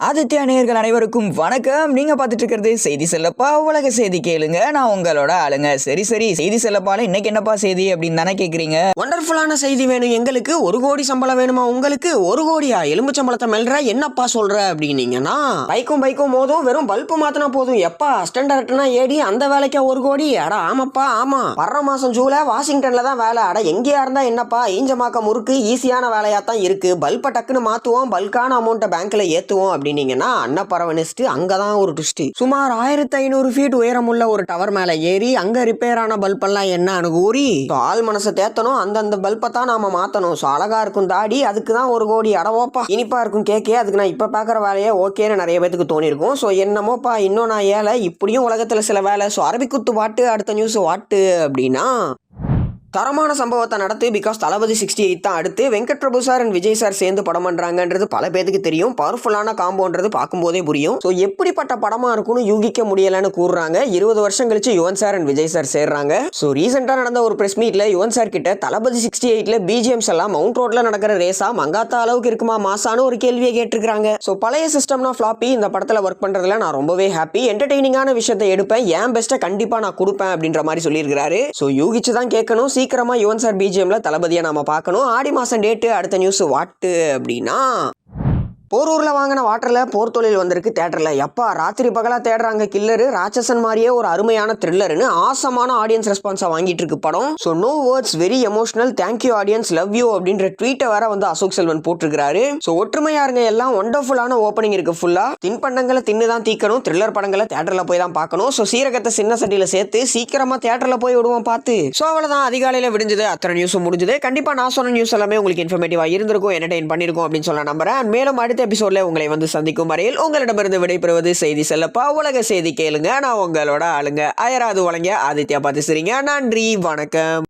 ஆதித்யா நேயர்கள் அனைவருக்கும் வணக்கம். நீங்க பார்த்துட்டு இருக்கிறது செய்தி செல்லப்பா உலக செய்தி கேளுங்க. நான் உங்களோட ஆளுங்க. சரி செய்தி செல்லப்பால இன்னைக்கு என்னப்பா செய்தி அப்படின்னு தானே கேக்குறீங்க. ஒண்டர்ஃபுல்லான செய்தி வேணும் எங்களுக்கு. 1 கோடி சம்பளம் வேணுமா உங்களுக்கு? 1 கோடியா? எலும்பு சம்பளத்தை மெல்ற என்னப்பா சொல்ற அப்படின்னீங்கன்னா, பைக்கும் மோதும் வெறும் பல்பு மாத்தினா போதும். எப்பா அசிஸ்டன்ட் டைரக்டர்னா ஏடி அந்த வேலைக்கா 1 கோடி? அட ஆமாப்பா ஆமா. வர்ற மாசம் ஜூலை வாஷிங்டன்ல தான் வேலை. அட எங்கேயா இருந்தா என்னப்பா, ஈஞ்சமாக்க முறுக்கு ஈஸியான வேலையா தான் இருக்கு. பல்பை டக்குன்னு மாத்துவோம், பல்கான அமௌண்ட்டை பேங்க்ல ஏத்துவோம் அப்படின்னீங்கன்னா அன்னப்பறவனிஸ்ட் அங்கதான் ஒரு ட்விஸ்ட். சுமார் 1500 ஃபீட் உயரமுள்ள ஒரு டவர் மேல ஏறி அங்க ரிப்பேர் ஆன பல்பெல்லாம் என்ன அணுகூறி ஆள் மனசை தேத்தணும். அந்தந்த பல்பை தான் நாம மாத்தணும். ஸோ அழகா இருக்கும் தாடி, அதுக்கு தான் 1 கோடி. அடவோப்பா இனிப்பா இருக்கும் கேக்கே, அதுக்கு நான் இப்ப பாக்குற வேலையே ஓகேன்னு நிறைய பேத்துக்கு தோணிருக்கும். ஸோ என்னமோப்பா இன்னும் நான் ஏழை, இப்படியும் உலகத்துல சில வேலை. ஸோ அரபிக்குத்து வாட்டு, அடுத்த நியூஸ் வாட்டு அப்படின்னா தரமான சம்பவத்தை நடத்து. பிகாஸ் தளபதி 68 தான் அடுத்து. Venkat Prabhu sir and Vijay sir சேர்ந்து படம் பண்றாங்கன்றது பல பேருக்கு தெரியும். பவர்ஃபுல்லான காம்போன்றது பார்க்கும்போதே புரியும். ஸோ எப்படிப்பட்ட படமா இருக்கும்னு யூகிக்க முடியலன்னு கூறுறாங்க. 20 வருஷம் கழிச்சு Yuvan sir and Vijay sir சேர்றாங்க. ஸோ ரீசெண்டா நடந்த ஒரு பிரஸ் மீட்ல யுவன் சார் கிட்ட தளபதி 68ல பிஜிஎம்ஸ் எல்லாம் மவுண்ட் ரோட்ல நடக்கிற ரேஸா மங்காத்தா அளவுக்கு இருக்குமா மாசான்னு ஒரு கேள்வியை கேட்டிருக்காங்க. ஸோ பழைய சிஸ்டம்னா ஃபிளாப்பி, இந்த படத்துல ஒர்க் பண்றதுல நான் ரொம்பவே ஹாப்பி. என்டர்டெய்னிங்கான விஷயத்தை எடுப்பேன், என் பெஸ்ட்டை கண்டிப்பா நான் கொடுப்பேன் அப்படின்ற மாதிரி சொல்லியிருக்காரு. ஸோ யூகிச்சு தான் கேட்கணும். சீக்கிரமா யுவன் சார் பிஜிஎம்ல தளபதியை நாம பார்க்கணும். ஆடி மாசம் டேட்டு. அடுத்த நியூஸ் வாட்டு அப்படின்னா, போரூர்ல வாங்கின வாட்டர்ல போர் தொழில் வந்திருக்கு தியேட்டர்ல. எப்பா ராத்திரி பகலா தேடுறாங்க கில்லரு. ராட்சசன் மாதிரியே ஒரு அருமையான த்ரில்லர்னு ஆசமான ஆடியன்ஸ் ரெஸ்பான்ஸா வாங்கிட்டு இருக்கு படம். So no words, very emotional, thank you audience, love you அப்படின்ற ட்வீட்டை வேற வந்து அசோக் செல்வன் போட்டிருக்காரு. ஸோ ஒற்றுமையா இருங்க எல்லாம். ஒண்டர்ஃபுல்லான ஓப்பனிங் இருக்கு ஃபுல்லா. தின்பண்டங்களை தின்னுதான் தீக்கணும். த்ரில்லர் படங்களை தியேட்டர்ல போய் தான் பார்க்கணும். ஸோ சீரகத்தை சின்ன சட்டியில சேர்த்து சீக்கிரமா தியேட்டர்ல போய் விடுவோம் பார்த்து. ஸோ அவ்வளவுதான், அதிகாலையில விடிஞ்சது. அத்தனை நியூஸ் முடிஞ்சது. கண்டிப்பா நான் சொன்ன நியூஸ் எல்லாமே உங்களுக்கு இன்ஃபர்மேட்டிவா இருந்திருக்கும், என்டர்டெயின் பண்ணிருக்கும் அப்படின்னு சொல்ல நம்புறேன். மேலும் அடுத்த எபிசோட்ல உங்களை வந்து சந்திக்கும் வரையில் உங்களிடமிருந்து விடைபெறுவது செய்தி செல்லப்பா உலக செய்தி கேளுங்க. நான் உங்களோட ஆளுங்க. அயராது வழங்கிய ஆதித்யா பார்த்து சரிங்க. நன்றி, வணக்கம்.